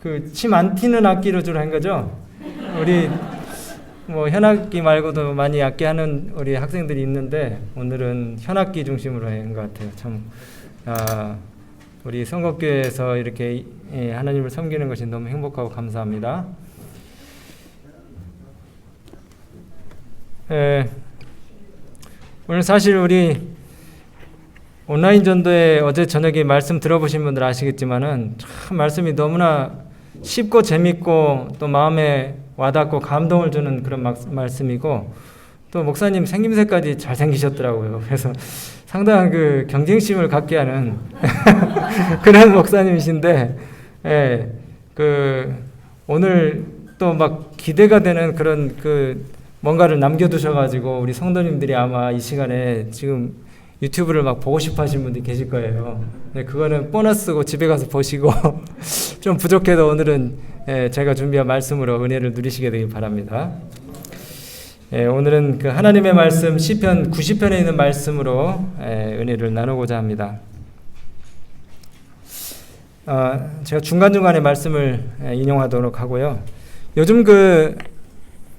그 침 안 튀는 악기로 주로 한 거죠. 우리 뭐 현악기 말고도 많이 악기 하는 우리 학생들이 있는데 오늘은 현악기 중심으로 한 것 같아요. 참 우리 성곡교회에서 이렇게 하나님을 섬기는 것이 너무 행복하고 감사합니다. 오늘 사실 우리 온라인 전도에 어제 저녁에 말씀 들어보신 분들 아시겠지만은 참 말씀이 너무나 쉽고 재밌고 또 마음에 와닿고 감동을 주는 그런 말씀이고 또 목사님 생김새까지 잘생기셨더라고요. 그래서 상당한 그 경쟁심을 갖게 하는 그런 목사님이신데 오늘 또 막 기대가 되는 그런 그 뭔가를 남겨두셔가지고 우리 성도님들이 아마 이 시간에 지금 유튜브를 막 보고 싶어 하시는 분들이 계실 거예요. 그거는 보너스고 집에 가서 보시고 좀 부족해도 오늘은 제가 준비한 말씀으로 은혜를 누리시게 되길 바랍니다. 오늘은 그 하나님의 말씀 시편 90편에 있는 말씀으로 은혜를 나누고자 합니다. 제가 중간중간에 말씀을 인용하도록 하고요. 요즘 그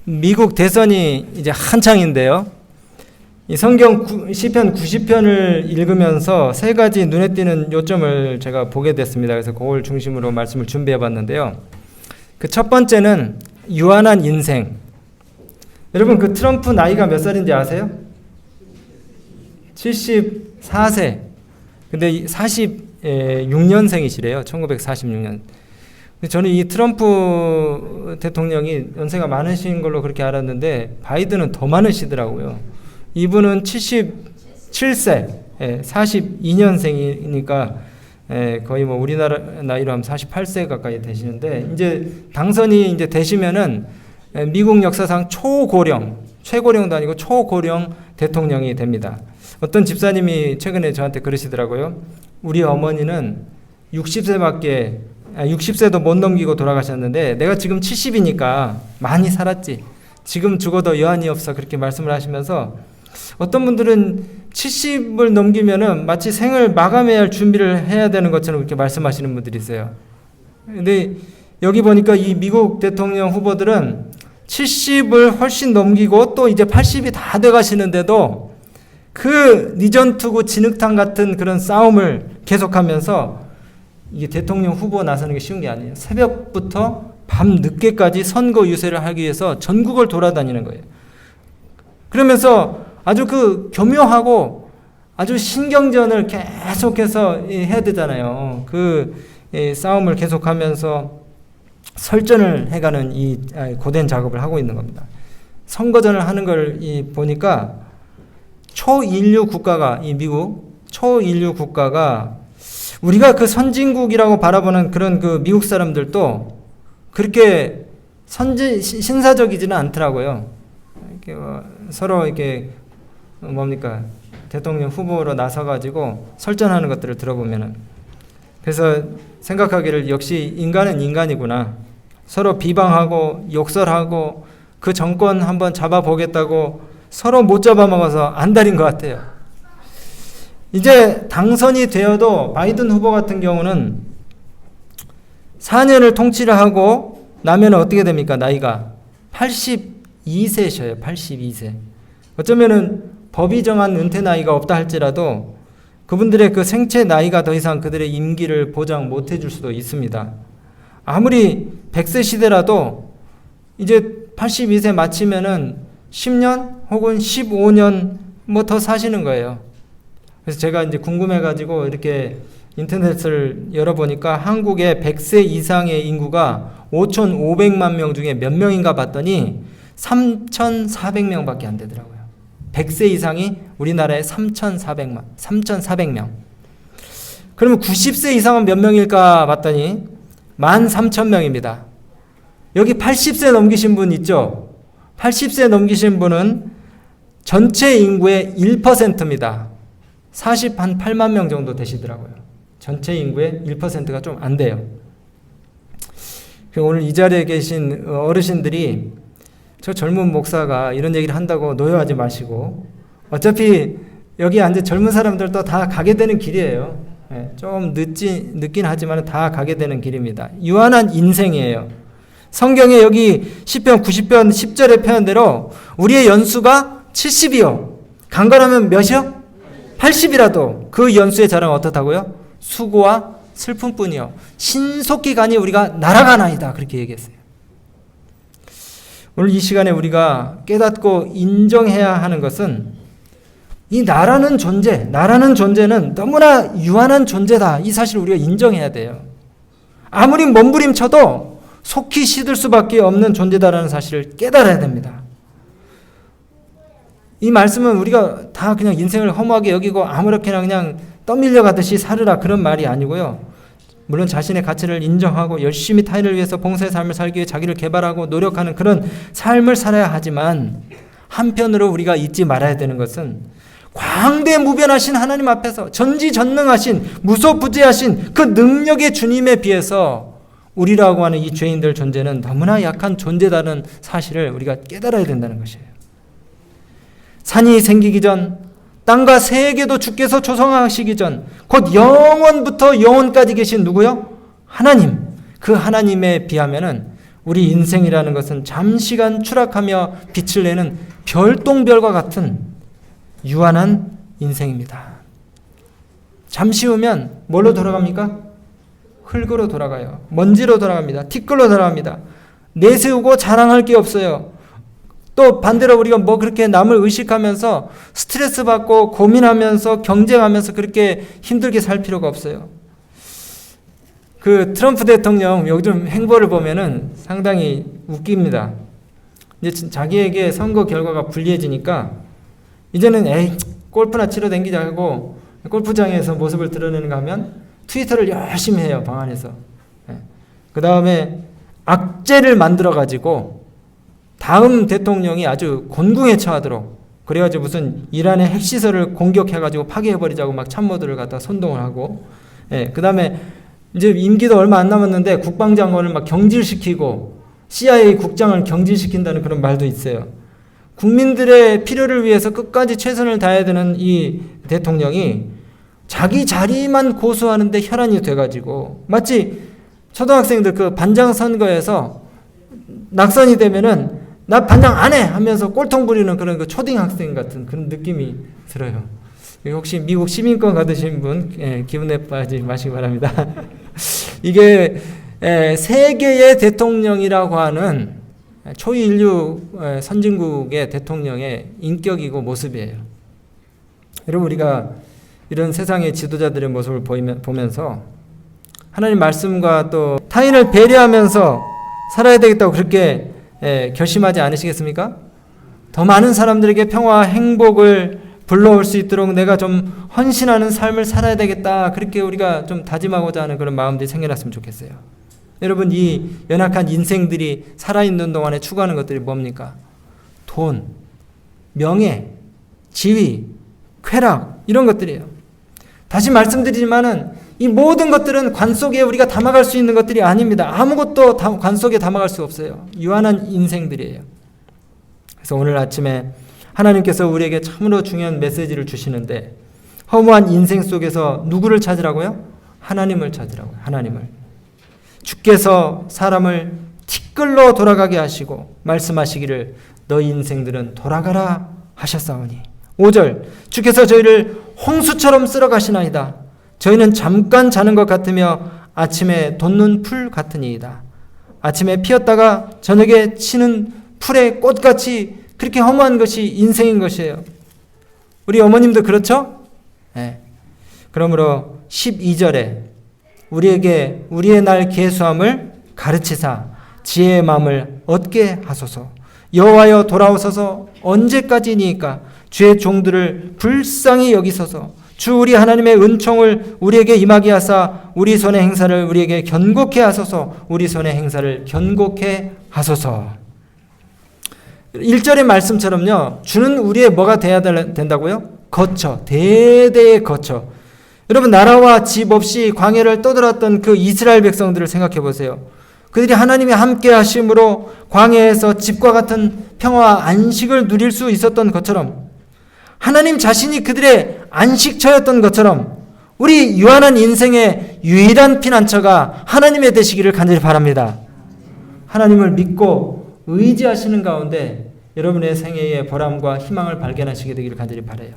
미국 대선이 이제 한창인데요. 이 성경 시편 90편을 읽으면서 세 가지 눈에 띄는 요점을 제가 보게 됐습니다. 그래서 그걸 중심으로 말씀을 준비해 봤는데요. 그 첫 번째는 유한한 인생. 여러분 그 트럼프 나이가 몇 살인지 아세요? 74세. 근데 46년생이시래요. 1946년. 저는 이 트럼프 대통령이 연세가 많으신 걸로 그렇게 알았는데 바이든은 더 많으시더라고요. 이분은 77세, 42년생이니까 거의 뭐 우리나라 나이로 하면 48세 가까이 되시는데 이제 당선이 이제 되시면은 미국 역사상 초고령, 최고령도 아니고 초고령 대통령이 됩니다. 어떤 집사님이 최근에 저한테 그러시더라고요. 우리 어머니는 60세도 못 넘기고 돌아가셨는데 내가 지금 70이니까 많이 살았지. 지금 죽어도 여한이 없어. 그렇게 말씀을 하시면서 어떤 분들은 70을 넘기면은 마치 생을 마감해야 할 준비를 해야 되는 것처럼 그렇게 말씀하시는 분들이 있어요. 근데 여기 보니까 이 미국 대통령 후보들은 70을 훨씬 넘기고 또 이제 80이 다 돼 가시는데도 그 리전투구 진흙탕 같은 그런 싸움을 계속하면서 이게 대통령 후보 나서는 게 쉬운 게 아니에요. 새벽부터 밤 늦게까지 선거 유세를 하기 위해서 전국을 돌아다니는 거예요. 그러면서 아주 그 교묘하고 아주 신경전을 계속해서 해야 되잖아요. 그 싸움을 계속하면서 설전을 해가는 이 고된 작업을 하고 있는 겁니다. 선거전을 하는 걸 보니까 초인류 국가가 이 미국 초인류 국가가 우리가 그 선진국이라고 바라보는 그런 그 미국 사람들도 그렇게 신사적이지는 않더라고요. 이렇게 서로 이렇게 뭡니까 대통령 후보로 나서가지고 설전하는 것들을 들어보면은 그래서 생각하기를 역시 인간은 인간이구나. 서로 비방하고 욕설하고 그 정권 한번 잡아보겠다고 서로 못 잡아먹어서 안달인 것 같아요. 이제 당선이 되어도 바이든 후보 같은 경우는 4년을 통치를 하고 나면 어떻게 됩니까? 나이가 82세셔요. 82세. 어쩌면은 법이 정한 은퇴 나이가 없다 할지라도 그분들의 그 생체 나이가 더 이상 그들의 임기를 보장 못 해줄 수도 있습니다. 아무리 100세 시대라도 이제 82세 마치면은 10년 혹은 15년 뭐 더 사시는 거예요. 그래서 제가 이제 궁금해가지고 이렇게 인터넷을 열어보니까 한국의 100세 이상의 인구가 5,500만 명 중에 몇 명인가 봤더니 3,400명밖에 안 되더라고요. 100세 이상이 우리나라에 3,400명. 그러면 90세 이상은 몇 명일까 봤더니 13,000명입니다. 여기 80세 넘기신 분 있죠? 80세 넘기신 분은 전체 인구의 1%입니다. 48만 명 정도 되시더라고요. 전체 인구의 1%가 좀 안 돼요. 오늘 이 자리에 계신 어르신들이 저 젊은 목사가 이런 얘기를 한다고 노여하지 마시고 어차피 여기 앉은 젊은 사람들도 다 가게 되는 길이에요. 좀 늦긴 하지만 다 가게 되는 길입니다. 유한한 인생이에요. 성경에 여기 시편 90편 10절의 표현대로 우리의 연수가 70이요. 강건하면 몇이요? 80이라도 그 연수의 자랑은 어떻다고요? 수고와 슬픔뿐이요. 신속히 가니 우리가 날아가나이다. 그렇게 얘기했어요. 오늘 이 시간에 우리가 깨닫고 인정해야 하는 것은 이 나라는 존재는 너무나 유한한 존재다. 이 사실을 우리가 인정해야 돼요. 아무리 몸부림쳐도 속히 시들 수밖에 없는 존재다라는 사실을 깨달아야 됩니다. 이 말씀은 우리가 다 그냥 인생을 허무하게 여기고 아무렇게나 그냥 떠밀려 가듯이 살으라 그런 말이 아니고요. 물론 자신의 가치를 인정하고 열심히 타인을 위해서 봉사의 삶을 살기 위해 자기를 개발하고 노력하는 그런 삶을 살아야 하지만 한편으로 우리가 잊지 말아야 되는 것은 광대무변하신 하나님 앞에서 전지전능하신 무소부재하신 그 능력의 주님에 비해서 우리라고 하는 이 죄인들 존재는 너무나 약한 존재다는 사실을 우리가 깨달아야 된다는 것이에요. 산이 생기기 전, 땅과 세계도 주께서 조성하시기 전, 곧 영원부터 영원까지 계신 누구요? 하나님. 그 하나님에 비하면은 우리 인생이라는 것은 잠시간 추락하며 빛을 내는 별똥별과 같은 유한한 인생입니다. 잠시 후면 뭘로 돌아갑니까? 흙으로 돌아가요. 먼지로 돌아갑니다. 티끌로 돌아갑니다. 내세우고 자랑할 게 없어요. 또 반대로 우리가 뭐 그렇게 남을 의식하면서 스트레스 받고 고민하면서 경쟁하면서 그렇게 힘들게 살 필요가 없어요. 그 트럼프 대통령 요즘 행보를 보면은 상당히 웃깁니다. 이제 자기에게 선거 결과가 불리해지니까 이제는 골프나 치러 댕기자고 골프장에서 모습을 드러내는가 하면 트위터를 열심히 해요. 방 안에서. 그 다음에 악재를 만들어 가지고 다음 대통령이 아주 곤궁에 처하도록 그래가지고 무슨 이란의 핵시설을 공격해가지고 파괴해버리자고 막 참모들을 갖다 선동을 하고 그 다음에 이제 임기도 얼마 안 남았는데 국방장관을 막 경질시키고 CIA 국장을 경질시킨다는 그런 말도 있어요. 국민들의 필요를 위해서 끝까지 최선을 다해야 되는 이 대통령이 자기 자리만 고수하는데 혈안이 돼가지고 마치 초등학생들 그 반장 선거에서 낙선이 되면은 나 반장 안 해 하면서 꼴통 부리는 그런 그 초딩학생 같은 그런 느낌이 들어요. 혹시 미국 시민권 받으신 분 기분 나빠하지 마시기 바랍니다. 이게 세계의 대통령이라고 하는 초인류 선진국의 대통령의 인격이고 모습이에요. 여러분 우리가 이런 세상의 지도자들의 모습을 보면서 하나님 말씀과 또 타인을 배려하면서 살아야 되겠다고 그렇게 결심하지 않으시겠습니까? 더 많은 사람들에게 평화와 행복을 불러올 수 있도록 내가 좀 헌신하는 삶을 살아야 되겠다. 그렇게 우리가 좀 다짐하고자 하는 그런 마음들이 생겨났으면 좋겠어요. 여러분 이 연약한 인생들이 살아있는 동안에 추구하는 것들이 뭡니까? 돈, 명예, 지위, 쾌락 이런 것들이에요. 다시 말씀드리지만은 이 모든 것들은 관 속에 우리가 담아갈 수 있는 것들이 아닙니다. 아무것도 관 속에 담아갈 수 없어요. 유한한 인생들이에요. 그래서 오늘 아침에 하나님께서 우리에게 참으로 중요한 메시지를 주시는데 허무한 인생 속에서 누구를 찾으라고요? 하나님을 찾으라고요. 하나님을. 주께서 사람을 티끌로 돌아가게 하시고 말씀하시기를 너희 인생들은 돌아가라 하셨사오니 5절 주께서 저희를 홍수처럼 쓸어 가시나이다. 저희는 잠깐 자는 것 같으며 아침에 돋는 풀 같으니이다. 아침에 피었다가 저녁에 치는 풀의 꽃같이 그렇게 허무한 것이 인생인 것이에요. 우리 어머님도 그렇죠? 네. 그러므로 12절에 우리에게 우리의 날 계수함을 가르치사 지혜의 마음을 얻게 하소서. 여호와여 돌아오소서. 언제까지니까 주의 종들을 불쌍히 여기소서. 주 우리 하나님의 은총을 우리에게 임하게 하사 우리 손의 행사를 우리에게 견고케 하소서. 우리 손의 행사를 견고케 하소서. 1절의 말씀처럼요. 주는 우리의 뭐가 돼야 된다고요? 거처, 대대의 거처. 여러분 나라와 집 없이 광야를 떠돌았던 그 이스라엘 백성들을 생각해 보세요. 그들이 하나님이 함께 하심으로 광야에서 집과 같은 평화와 안식을 누릴 수 있었던 것처럼 하나님 자신이 그들의 안식처였던 것처럼 우리 유한한 인생의 유일한 피난처가 하나님의 되시기를 간절히 바랍니다. 하나님을 믿고 의지하시는 가운데 여러분의 생애의 보람과 희망을 발견하시게 되기를 간절히 바라요.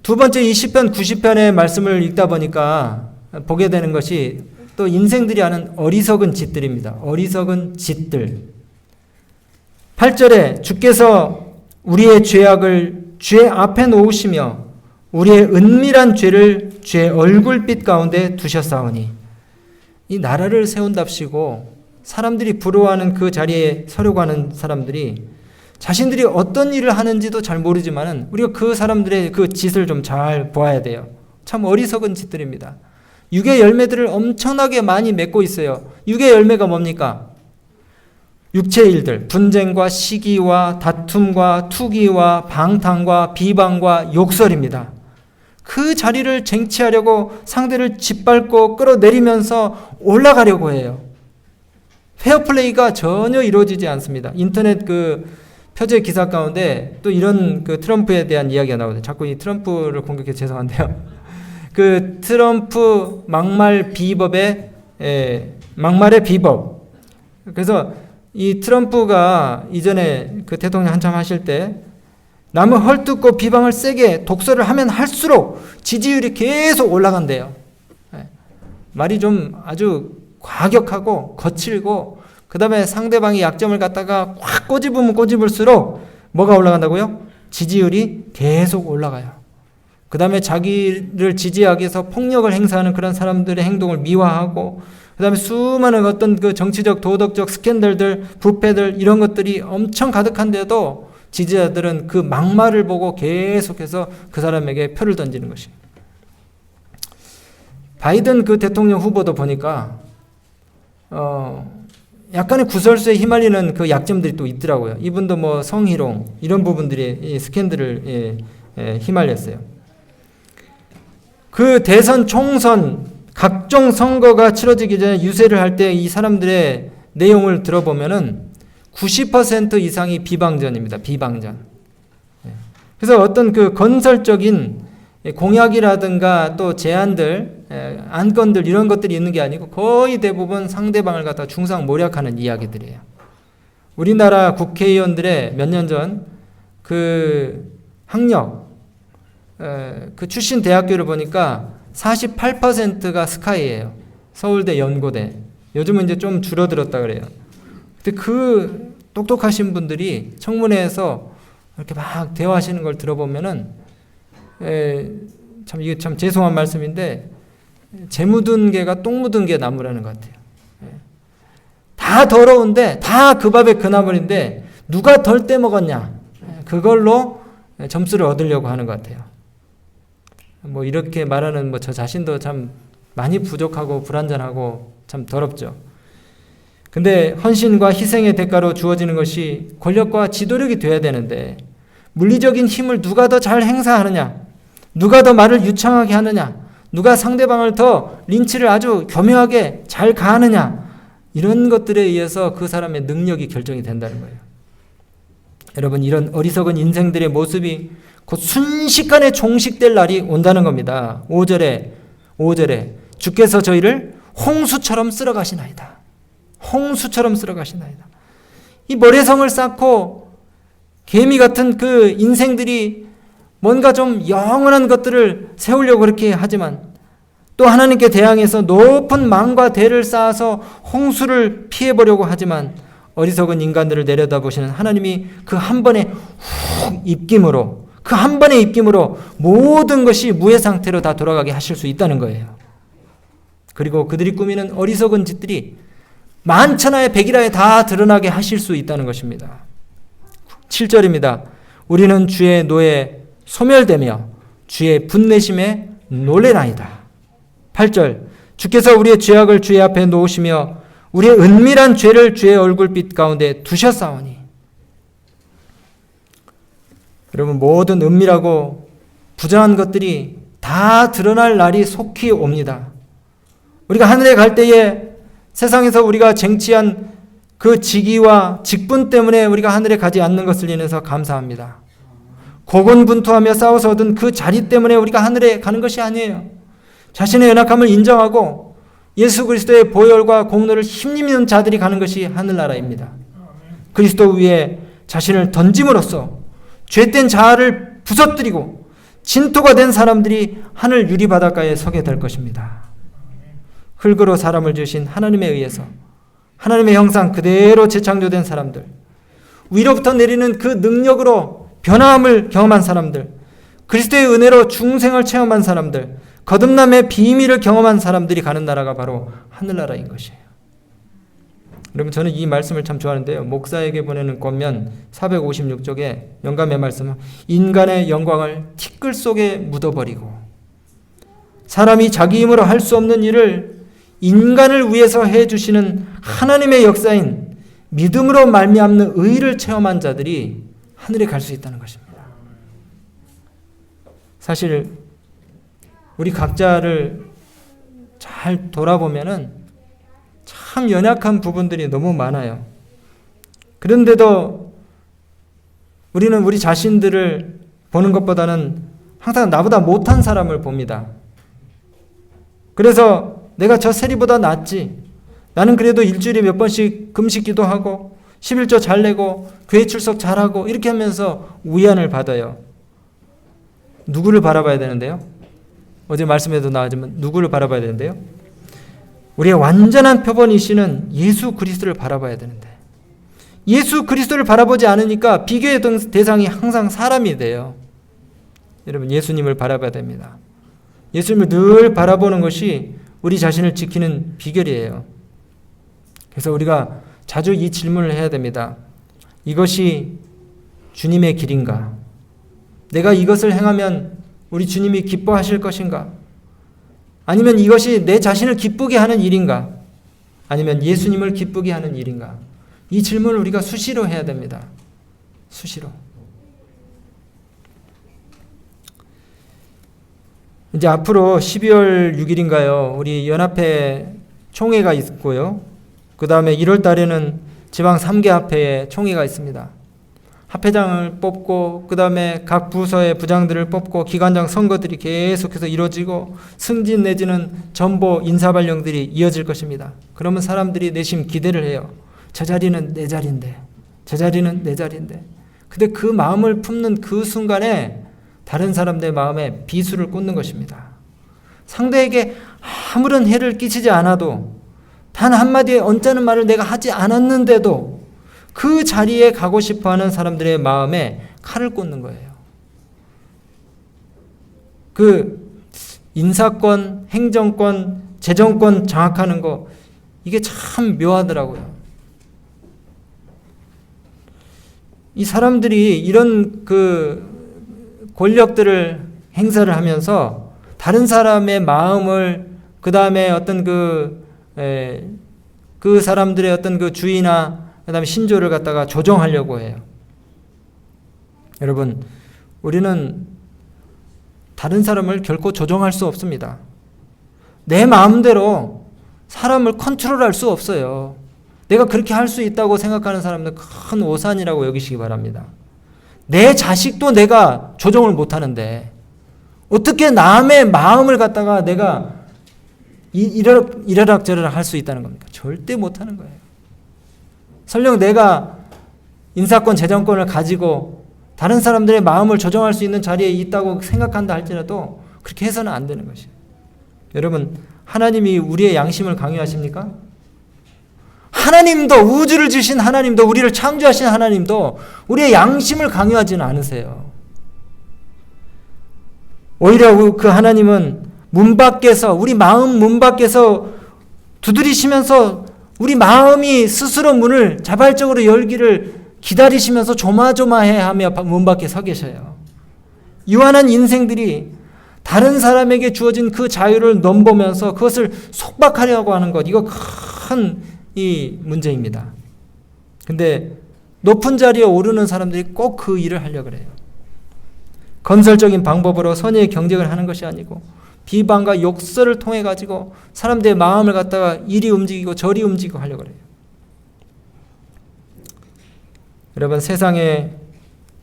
두 번째 이 시편 90편의 말씀을 읽다 보니까 보게 되는 것이 또 인생들이 하는 어리석은 짓들입니다. 어리석은 짓들. 8절에 주께서 우리의 죄악을 주의 앞에 놓으시며 우리의 은밀한 죄를 주의 얼굴빛 가운데 두셨사오니. 이 나라를 세운답시고 사람들이 부러워하는 그 자리에 서려고 하는 사람들이 자신들이 어떤 일을 하는지도 잘 모르지만은 우리가 그 사람들의 그 짓을 좀 잘 보아야 돼요. 참 어리석은 짓들입니다. 육의 열매들을 엄청나게 많이 맺고 있어요. 육의 열매가 뭡니까? 육체의 일들, 분쟁과 시기와 다툼과 투기와 방탕과 비방과 욕설입니다. 그 자리를 쟁취하려고 상대를 짓밟고 끌어내리면서 올라가려고 해요. 페어플레이가 전혀 이루어지지 않습니다. 인터넷 그 표제 기사 가운데 또 이런 그 트럼프에 대한 이야기가 나오는데 자꾸 이 트럼프를 공격해 죄송한데요. 그 트럼프 막말 비법의 막말의 비법. 그래서 이 트럼프가 이전에 그 대통령 한참 하실 때 남을 헐뜯고 비방을 세게 독설을 하면 할수록 지지율이 계속 올라간대요. 말이 좀 아주 과격하고 거칠고 그 다음에 상대방이 약점을 갖다가 확 꼬집으면 꼬집을수록 뭐가 올라간다고요? 지지율이 계속 올라가요. 그 다음에 자기를 지지하기 위해서 폭력을 행사하는 그런 사람들의 행동을 미화하고 그 다음에 수많은 어떤 그 정치적 도덕적 스캔들들 부패들 이런 것들이 엄청 가득한데도 지지자들은 그 막말을 보고 계속해서 그 사람에게 표를 던지는 것입니다. 바이든 그 대통령 후보도 보니까 약간의 구설수에 휘말리는 그 약점들이 또 있더라고요. 이분도 뭐 성희롱 이런 부분들이 스캔들을 휘말렸어요. 그 대선 총선 각종 선거가 치러지기 전에 유세를 할 때 이 사람들의 내용을 들어보면은 90% 이상이 비방전입니다. 비방전. 그래서 어떤 그 건설적인 공약이라든가 또 제안들, 안건들 이런 것들이 있는 게 아니고 거의 대부분 상대방을 갖다 중상모략하는 이야기들이에요. 우리나라 국회의원들의 몇 년 전 그 학력, 그 출신 대학교를 보니까 48%가 스카이예요. 서울대, 연고대. 요즘은 이제 좀 줄어들었다 그래요. 근데 그 똑똑하신 분들이 청문회에서 이렇게 막 대화하시는 걸 들어보면은 참 이게 참 죄송한 말씀인데 재 묻은 개가 똥 묻은 개 나무라는 것 같아요. 다 더러운데 다 그 밥에 그 나물인데 누가 덜 떼먹었냐 그걸로 점수를 얻으려고 하는 것 같아요. 뭐 이렇게 말하는 뭐 저 자신도 참 많이 부족하고 불완전하고 참 더럽죠. 근데 헌신과 희생의 대가로 주어지는 것이 권력과 지도력이 돼야 되는데 물리적인 힘을 누가 더 잘 행사하느냐, 누가 더 말을 유창하게 하느냐, 누가 상대방을 더 린치를 아주 교묘하게 잘 가하느냐 이런 것들에 의해서 그 사람의 능력이 결정이 된다는 거예요. 여러분 이런 어리석은 인생들의 모습이 곧 순식간에 종식될 날이 온다는 겁니다. 5절에 주께서 저희를 홍수처럼 쓸어가시나이다. 홍수처럼 쓸어가시나이다. 이 모래성을 쌓고 개미 같은 그 인생들이 뭔가 좀 영원한 것들을 세우려고 그렇게 하지만 또 하나님께 대항해서 높은 망과 대를 쌓아서 홍수를 피해보려고 하지만 어리석은 인간들을 내려다보시는 하나님이 그 한 번의 입김으로 그 한 번의 입김으로 모든 것이 무해 상태로 다 돌아가게 하실 수 있다는 거예요. 그리고 그들이 꾸미는 어리석은 짓들이 만천하에 백일하에 다 드러나게 하실 수 있다는 것입니다. 7절입니다. 우리는 주의 노에 소멸되며 주의 분내심에 놀래나이다. 8절 주께서 우리의 죄악을 주의 앞에 놓으시며 우리의 은밀한 죄를 주의 얼굴빛 가운데 두셨사오니. 여러분 모든 은밀하고 부정한 것들이 다 드러날 날이 속히 옵니다. 우리가 하늘에 갈 때에 세상에서 우리가 쟁취한 그 직위와 직분 때문에 우리가 하늘에 가지 않는 것을 인해서 감사합니다. 고군분투하며 싸워서 얻은 그 자리 때문에 우리가 하늘에 가는 것이 아니에요. 자신의 연약함을 인정하고 예수 그리스도의 보혈과 공로를 힘입는 자들이 가는 것이 하늘나라입니다. 그리스도 위에 자신을 던짐으로써 죄된 자아를 부서뜨리고 진토가 된 사람들이 하늘 유리바닷가에 서게 될 것입니다. 흙으로 사람을 지으신 하나님에 의해서 하나님의 형상 그대로 재창조된 사람들, 위로부터 내리는 그 능력으로 변화함을 경험한 사람들, 그리스도의 은혜로 중생을 체험한 사람들, 거듭남의 비밀을 경험한 사람들이 가는 나라가 바로 하늘나라인 것이에요. 여러분, 저는 이 말씀을 참 좋아하는데요. 목사에게 보내는 권면 456쪽에 영감의 말씀은 인간의 영광을 티끌 속에 묻어버리고 사람이 자기 힘으로 할 수 없는 일을 인간을 위해서 해주시는 하나님의 역사인 믿음으로 말미암는 의를 체험한 자들이 하늘에 갈 수 있다는 것입니다. 사실 우리 각자를 잘 돌아보면은 참 연약한 부분들이 너무 많아요. 그런데도 우리는 우리 자신들을 보는 것보다는 항상 나보다 못한 사람을 봅니다. 그래서 내가 저 세리보다 낫지. 나는 그래도 일주일에 몇 번씩 금식 기도하고 11조 잘 내고 교회 출석 잘하고 이렇게 하면서 위안을 받아요. 누구를 바라봐야 되는데요? 어제 말씀에도 나왔지만 누구를 바라봐야 되는데요? 우리의 완전한 표본이시는 예수 그리스도를 바라봐야 되는데 예수 그리스도를 바라보지 않으니까 비교의 대상이 항상 사람이 돼요. 여러분, 예수님을 바라봐야 됩니다. 예수님을 늘 바라보는 것이 우리 자신을 지키는 비결이에요. 그래서 우리가 자주 이 질문을 해야 됩니다. 이것이 주님의 길인가? 내가 이것을 행하면 우리 주님이 기뻐하실 것인가? 아니면 이것이 내 자신을 기쁘게 하는 일인가? 아니면 예수님을 기쁘게 하는 일인가? 이 질문을 우리가 수시로 해야 됩니다. 수시로. 이제 앞으로 12월 6일인가요? 우리 연합회 총회가 있고요. 그 다음에 1월 달에는 지방 3개 합회에 총회가 있습니다. 합회장을 뽑고 그 다음에 각 부서의 부장들을 뽑고 기관장 선거들이 계속해서 이루어지고 승진 내지는 전보 인사발령들이 이어질 것입니다. 그러면 사람들이 내심 기대를 해요. 저 자리는 내 자리인데, 저 자리는 내 자리인데. 근데 그 마음을 품는 그 순간에 다른 사람들의 마음에 비수를 꽂는 것입니다. 상대에게 아무런 해를 끼치지 않아도 단 한마디의 언짢은 말을 내가 하지 않았는데도 그 자리에 가고 싶어하는 사람들의 마음에 칼을 꽂는 거예요. 그 인사권, 행정권, 재정권 장악하는 거 이게 참 묘하더라고요. 이 사람들이 이런 그 권력들을 행사를 하면서 다른 사람의 마음을 그 다음에 어떤 그 사람들의 어떤 그 주의나 그 다음에 신조를 갖다가 조정하려고 해요. 여러분, 우리는 다른 사람을 결코 조정할 수 없습니다. 내 마음대로 사람을 컨트롤할 수 없어요. 내가 그렇게 할 수 있다고 생각하는 사람들 큰 오산이라고 여기시기 바랍니다. 내 자식도 내가 조정을 못하는데 어떻게 남의 마음을 갖다가 내가 이러락저러락 할 수 있다는 겁니까? 절대 못하는 거예요. 설령 내가 인사권, 재정권을 가지고 다른 사람들의 마음을 조정할 수 있는 자리에 있다고 생각한다 할지라도 그렇게 해서는 안 되는 것이에요. 여러분, 하나님이 우리의 양심을 강요하십니까? 하나님도, 우주를 지으신 하나님도, 우리를 창조하신 하나님도 우리의 양심을 강요하지는 않으세요. 오히려 그 하나님은 문 밖에서, 우리 마음 문 밖에서 두드리시면서 우리 마음이 스스로 문을 자발적으로 열기를 기다리시면서 조마조마해하며 문 밖에 서 계셔요. 유한한 인생들이 다른 사람에게 주어진 그 자유를 넘보면서 그것을 속박하려고 하는 것, 이거 큰 이 문제입니다. 근데 높은 자리에 오르는 사람들이 꼭 그 일을 하려고 그래요. 건설적인 방법으로 선의의 경쟁을 하는 것이 아니고 비방과 욕설을 통해 가지고 사람들의 마음을 갖다가 이리 움직이고 저리 움직이고 하려고 그래요. 여러분, 세상에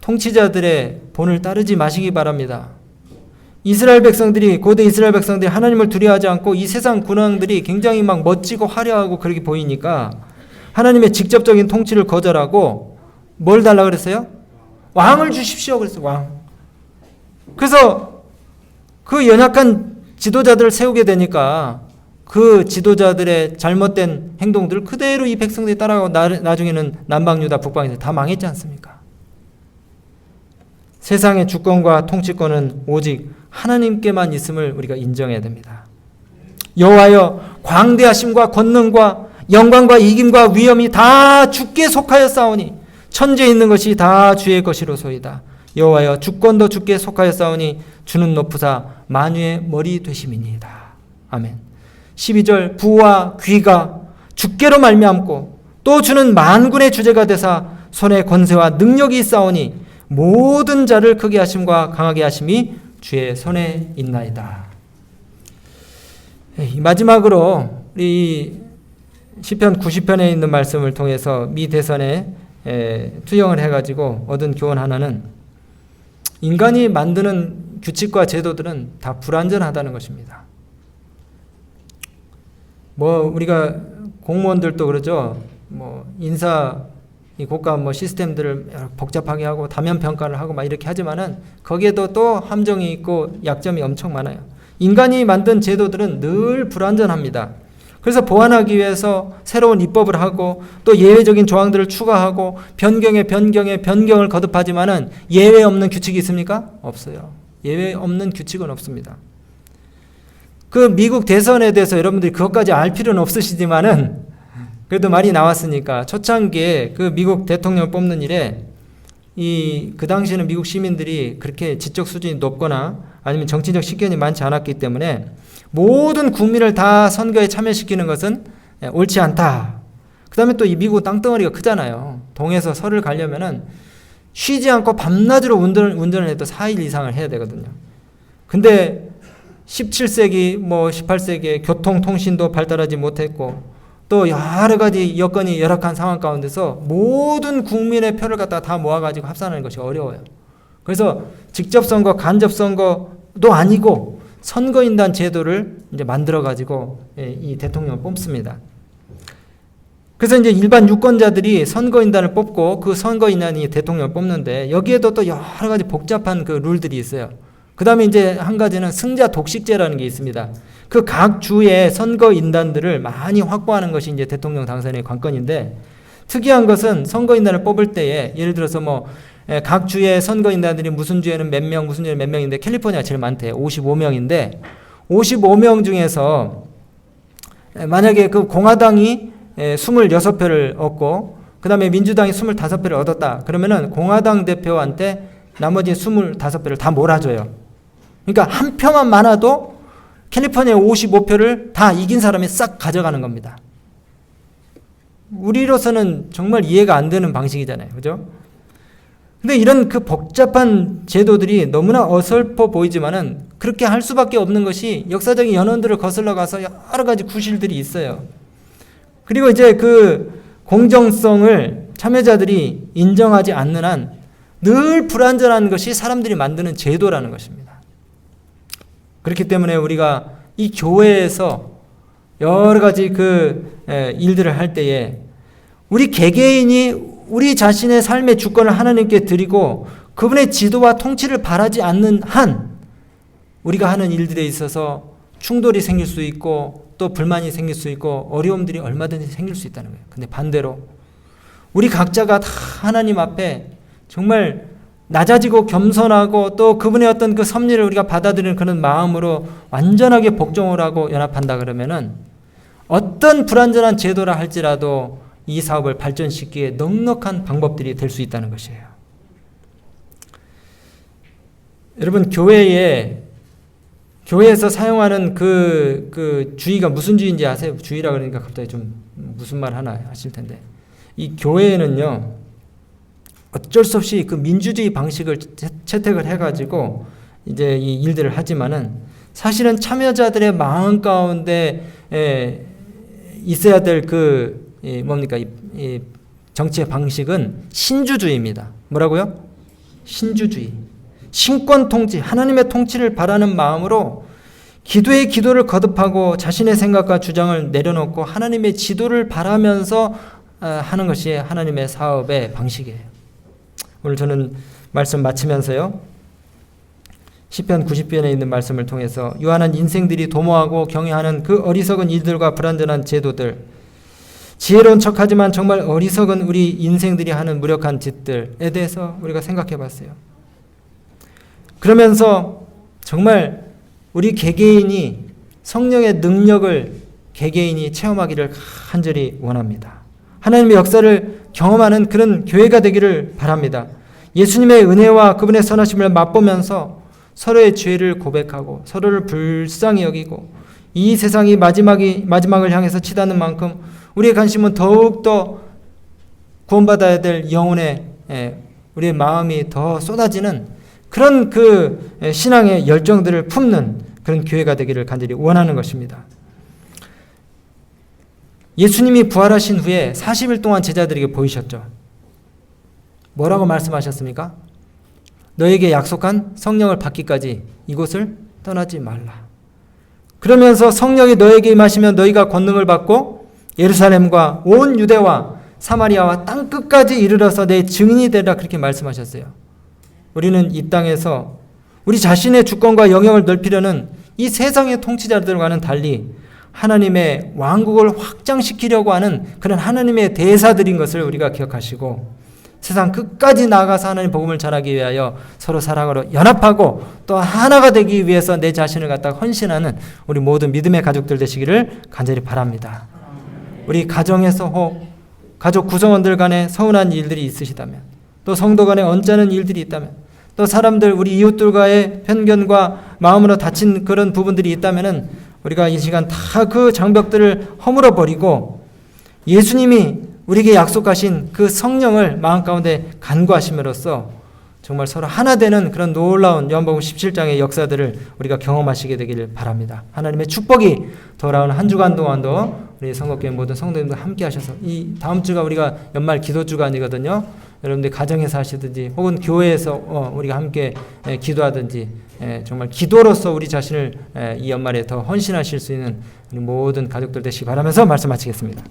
통치자들의 본을 따르지 마시기 바랍니다. 이스라엘 백성들이, 고대 이스라엘 백성들이 하나님을 두려워하지 않고 이 세상 군왕들이 굉장히 막 멋지고 화려하고 그렇게 보이니까 하나님의 직접적인 통치를 거절하고 뭘 달라 그랬어요? 왕을 주십시오 그랬어요. 왕. 그래서 그 연약한 지도자들을 세우게 되니까 그 지도자들의 잘못된 행동들을 그대로 이 백성들이 따라가고 나중에는 남방유다 북방유다 다 망했지 않습니까? 세상의 주권과 통치권은 오직 하나님께만 있음을 우리가 인정해야 됩니다. 여호와여, 광대하심과 권능과 영광과 이김과 위엄이 다 주께 속하였사오니 천지에 있는 것이 다 주의 것이로소이다. 여호와여, 주권도 주께 속하였사오니 주는 높으사 만유의 머리 되심이니이다. 아멘. 12절 부와 귀가 주께로 말미암고 또 주는 만군의 주제가 되사 손에 권세와 능력이 있사오니 모든 자를 크게 하심과 강하게 하심이 주의 손에 있나이다. 마지막으로 우리 시편 90편에 있는 말씀을 통해서 미 대선에 투영을 해가지고 얻은 교훈 하나는 인간이 만드는 규칙과 제도들은 다 불완전하다는 것입니다. 우리가 공무원들도 그러죠. 인사 고가 시스템들을 복잡하게 하고 다면 평가를 하고 막 이렇게 하지만은 거기에도 또 함정이 있고 약점이 엄청 많아요. 인간이 만든 제도들은 늘 불완전합니다. 그래서 보완하기 위해서 새로운 입법을 하고 또 예외적인 조항들을 추가하고 변경을 거듭하지만은 예외 없는 규칙이 있습니까? 없어요. 예외 없는 규칙은 없습니다. 그 미국 대선에 대해서 여러분들이 그것까지 알 필요는 없으시지만은 그래도 말이 나왔으니까 초창기에 그 미국 대통령을 뽑는 일에 그 당시에는 미국 시민들이 그렇게 지적 수준이 높거나 아니면 정치적 식견이 많지 않았기 때문에 모든 국민을 다 선거에 참여시키는 것은 옳지 않다. 그 다음에 또 이 미국 땅덩어리가 크잖아요. 동에서 서를 가려면은 쉬지 않고 밤낮으로 운전을 해도 4일 이상을 해야 되거든요. 근데 17세기, 18세기에 교통, 통신도 발달하지 못했고 또 여러 가지 여건이 열악한 상황 가운데서 모든 국민의 표를 갖다가 다 모아가지고 합산하는 것이 어려워요. 그래서 직접 선거, 간접 선거도 아니고 선거인단 제도를 이제 만들어가지고 이 대통령을 뽑습니다. 그래서 이제 일반 유권자들이 선거인단을 뽑고 그 선거인단이 대통령을 뽑는데 여기에도 또 여러 가지 복잡한 그 룰들이 있어요. 그 다음에 이제 한 가지는 승자 독식제라는 게 있습니다. 그 각 주의 선거인단들을 많이 확보하는 것이 이제 대통령 당선의 관건인데 특이한 것은 선거인단을 뽑을 때에 예를 들어서 각 주의 선거인단들이 무슨 주에는 몇 명, 무슨 주에는 몇 명인데 캘리포니아가 제일 많대요. 55명인데 55명 중에서 만약에 그 공화당이 26표를 얻고 그 다음에 민주당이 25표를 얻었다. 그러면은 공화당 대표한테 나머지 25표를 다 몰아줘요. 그러니까 한 표만 많아도 캘리포니아 55표를 다 이긴 사람이 싹 가져가는 겁니다. 우리로서는 정말 이해가 안 되는 방식이잖아요. 그죠? 근데 이런 그 복잡한 제도들이 너무나 어설퍼 보이지만은 그렇게 할 수밖에 없는 것이 역사적인 연원들을 거슬러 가서 여러 가지 구실들이 있어요. 그리고 이제 그 공정성을 참여자들이 인정하지 않는 한 늘 불완전한 것이 사람들이 만드는 제도라는 것입니다. 그렇기 때문에 우리가 이 교회에서 여러 가지 그 일들을 할 때에 우리 개개인이 우리 자신의 삶의 주권을 하나님께 드리고 그분의 지도와 통치를 바라지 않는 한 우리가 하는 일들에 있어서 충돌이 생길 수 있고 또 불만이 생길 수 있고 어려움들이 얼마든지 생길 수 있다는 거예요. 근데 반대로 우리 각자가 다 하나님 앞에 정말 낮아지고 겸손하고 또 그분의 어떤 그 섭리를 우리가 받아들이는 그런 마음으로 완전하게 복종을 하고 연합한다 그러면은 어떤 불완전한 제도라 할지라도 이 사업을 발전시키기에 넉넉한 방법들이 될 수 있다는 것이에요. 여러분 교회에서 사용하는 그 주의가 무슨 주의인지 아세요? 주의라 그러니까 갑자기 좀 무슨 말 하나 하실 텐데 이 교회에는요 어쩔 수 없이 그 민주주의 방식을 채택을 해가지고 이제 이 일들을 하지만은 사실은 참여자들의 마음 가운데 있어야 될 이 정치의 방식은 신주주의입니다. 뭐라고요? 신주주의, 신권 통치, 하나님의 통치를 바라는 마음으로 기도의 기도를 거듭하고 자신의 생각과 주장을 내려놓고 하나님의 지도를 바라면서 하는 것이 하나님의 사업의 방식이에요. 오늘 저는 말씀 마치면서요, 시편 90편에 있는 말씀을 통해서 유한한 인생들이 도모하고 경외하는 그 어리석은 일들과 불완전한 제도들, 지혜로운 척하지만 정말 어리석은 우리 인생들이 하는 무력한 짓들에 대해서 우리가 생각해 봤어요. 그러면서 정말 우리 개개인이 성령의 능력을 개개인이 체험하기를 간절히 원합니다. 하나님의 역사를 경험하는 그런 교회가 되기를 바랍니다. 예수님의 은혜와 그분의 선하심을 맛보면서 서로의 죄를 고백하고 서로를 불쌍히 여기고 이 세상이 마지막을 향해서 치닫는 만큼 우리의 관심은 더욱더 구원받아야 될 영혼에 우리의 마음이 더 쏟아지는 그런 그 신앙의 열정들을 품는 그런 교회가 되기를 간절히 원하는 것입니다. 예수님이 부활하신 후에 40일 동안 제자들에게 보이셨죠. 뭐라고 말씀하셨습니까? 너에게 약속한 성령을 받기까지 이곳을 떠나지 말라. 그러면서 성령이 너에게 임하시면 너희가 권능을 받고 예루살렘과 온 유대와 사마리아와 땅끝까지 이르러서 내 증인이 되라, 그렇게 말씀하셨어요. 우리는 이 땅에서 우리 자신의 주권과 영역을 넓히려는 이 세상의 통치자들과는 달리 하나님의 왕국을 확장시키려고 하는 그런 하나님의 대사들인 것을 우리가 기억하시고, 세상 끝까지 나아가서 하나님 복음을 전하기 위하여 서로 사랑으로 연합하고 또 하나가 되기 위해서 내 자신을 갖다가 헌신하는 우리 모든 믿음의 가족들 되시기를 간절히 바랍니다. 우리 가정에서 혹 가족 구성원들 간에 서운한 일들이 있으시다면, 또 성도 간에 언짢은 일들이 있다면, 또 사람들 우리 이웃들과의 편견과 마음으로 다친 그런 부분들이 있다면은 우리가 이 시간 다 그 장벽들을 허물어 버리고 예수님이 우리에게 약속하신 그 성령을 마음 가운데 간구하심으로써 정말 서로 하나 되는 그런 놀라운 요한복음 17장의 역사들을 우리가 경험하시게 되기를 바랍니다. 하나님의 축복이 돌아오는 한 주간 동안도 우리 선곡교회 모든 성도님들 함께 하셔서, 이 다음 주가 우리가 연말 기도 주간이거든요. 여러분들 가정에서 하시든지 혹은 교회에서 우리가 함께 기도하든지 정말 기도로서 우리 자신을 이 연말에 더 헌신하실 수 있는 우리 모든 가족들 되시기 바라면서 말씀 마치겠습니다.